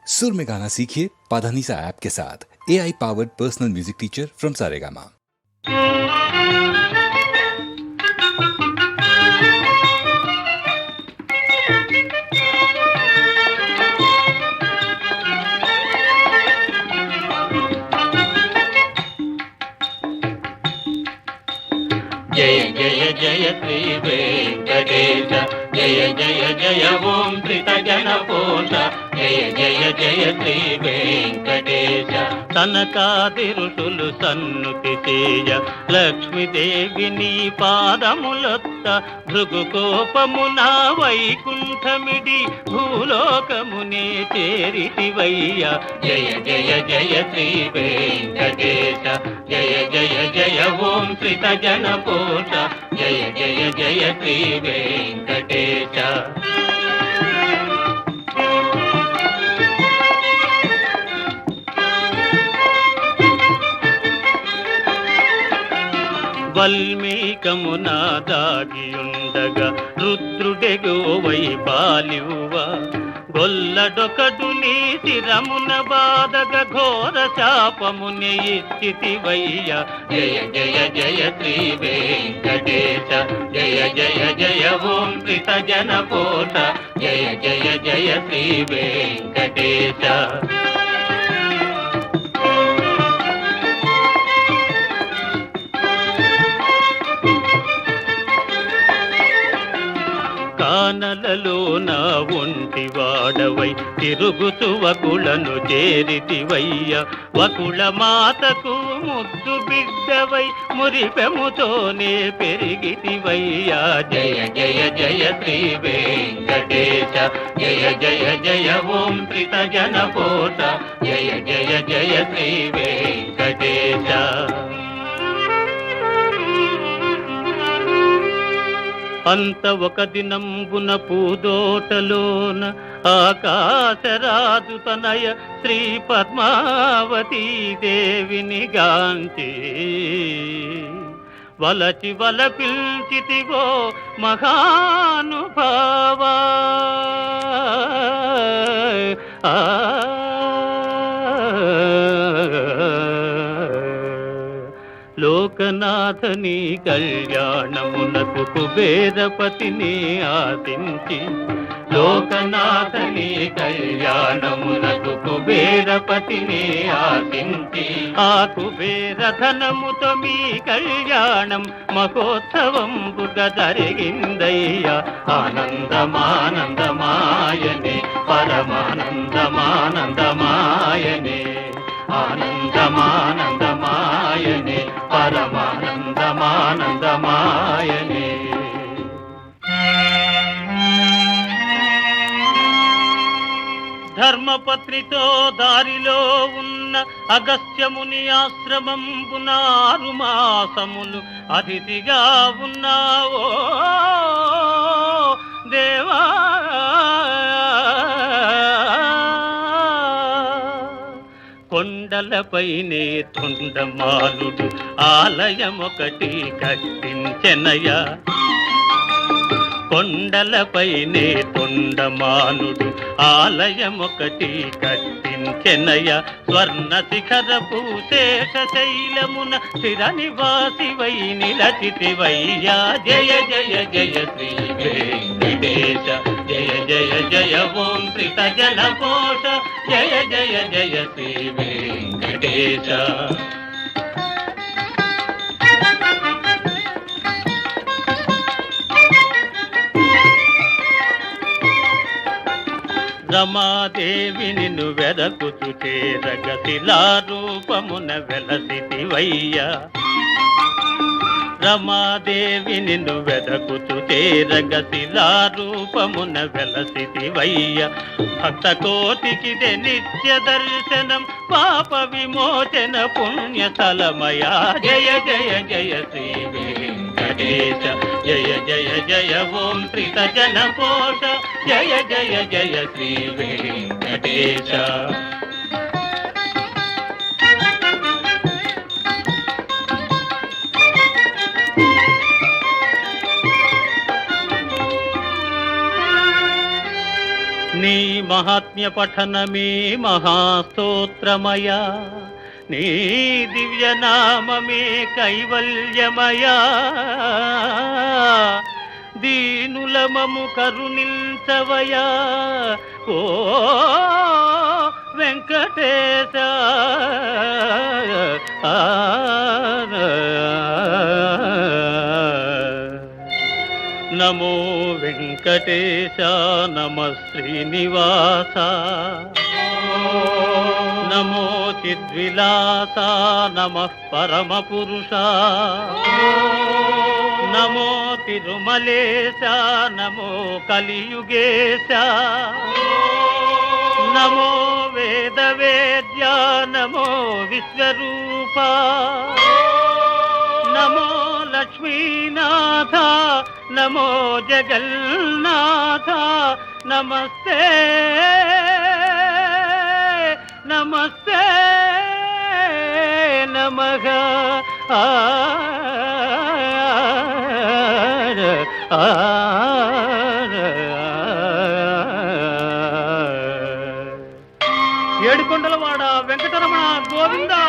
सुर में गाना सीखिए पाधानीसा ऐप के साथ। AI powered personal music teacher from Saregama. जय जय जय श्री वेंकटेश, जय जय जय ओम త్రితజనపోష, జయ జయ జయ శ్రీ వెంకటేశ. తనకాది ఋషులు సన్నుతి చేయ, లక్ష్మీదేవి నీ పాదములొత్త, భృగుకోపమున వైకుంఠమిడి భూలోకమునే చేరితివయ్య. జయ జయ జయ శ్రీ వెంకటేశ, జయ జయ జయ ఓం త్రితజనపోష, జయ జయ జయ శ్రీ వెంకటేశ. వల్మీకమున దాగియుండగా రుద్రుడెగోవై బాలివువా, గొల్లడొకడు నీ శిరమున బాధగ ఘోర శాపముని ఇచ్చితివయ్య. జయ జయ జయ శ్రీ వెంకటేశ, జయ జయ జయ ఓం త్రితజనపోష, జయ జయ జయ శ్రీ వెంకటేశ. కానలలో నా ఒంటి వాడవై తిరుగుతు వకులను చేరితివయ్య. వకుల మాతకు ముద్దు బిడ్డవై మురిపెముతోనే పెరిగితివయ్య. జయ జయ జయ శ్రీ వెంకటేశ, జయ జయ జయ ఓం త్రితజనపోష, జయ జయ జయ శ్రీ వెంకటేశ. అంత ఒక దినంబున పూదోటలోన ఆకాశరాజు తనయ శ్రీ పద్మావతీ దేవిని గాంచి, వలచి వల పిల్చితివో మహానుభావా. లోకనాథని కళ్యాణమునకు కుబేరపతిని ఆశించి, లోకనాథని కళ్యాణమునకు కుబేరపతిని ఆశించి, ఆ కుబేర ధనముతో మీ కళ్యాణం మహోత్సవంబుగా జరిగిందయ్య. ఆనందమానందమాయనే పరమానందమానందమాయనే, ఆనందమానందమాయనే పరమానందమానందమాయనే. ధర్మపత్నితో దారిలో ఉన్న అగస్త్యముని ఆశ్రమంబున 6 మాసములు అతిథిగా ఉన్నావో దేవా. కొండలపైనే తొండమానుడు ఆలయమొకటి కట్టించెనయ, కొండలపైనే తొండమానుడు ఆలయమొకటి కట్టించెనయ. స్వర్ణ శిఖరపు శేషశైలమున స్థిర నివాసివై నిలచితివయ్యా. జయ జయ జయ శ్రీ వెంకటేశ, జయ జయ జయ ఓం త్రితజనపోష, జయ జయ జయ శ్రీ వెంకటేశ. రమాదేవి నిన్ను వెదకుచు చేరగ శిలారూపమున వెలసితివయ్య. రమాదేవి నిన్ను వెదకుచు చేరగ శిలారూపమున వెలసితివయ్య. భక్త కోటికిదే నిత్య దర్శనం, పాప విమోచన పుణ్యతలమయా. జయ జయ జయ శ్రీ వెంకటేశ, జయ జయ జయ ఓం త్రితజనపోష, జయ జయ జయ శ్రీ వెంకటేశ. నీ మహాత్మ్య పఠనమే మహాస్తోత్రమయా, నీ దివ్యనామమే కైవల్యమయా. దీనులమము కరుణించవయా ఓ వెంకటేశ. నమో వెంకటేశ, నమ శ్రీనివాస, నమో చిద్విలాస, నమ పరమపురుష, నమో తిరుమలేశ, నమో కలియుగేశ, నమో వేదవేద్య, నమో విశ్వరూప, నమో లక్ష్మీనాథ, నమో జగన్నాథ. నమస్తే నమస్తే నమః. ఏడుకొండలవాడ వెంకటరమణ గోవిందా.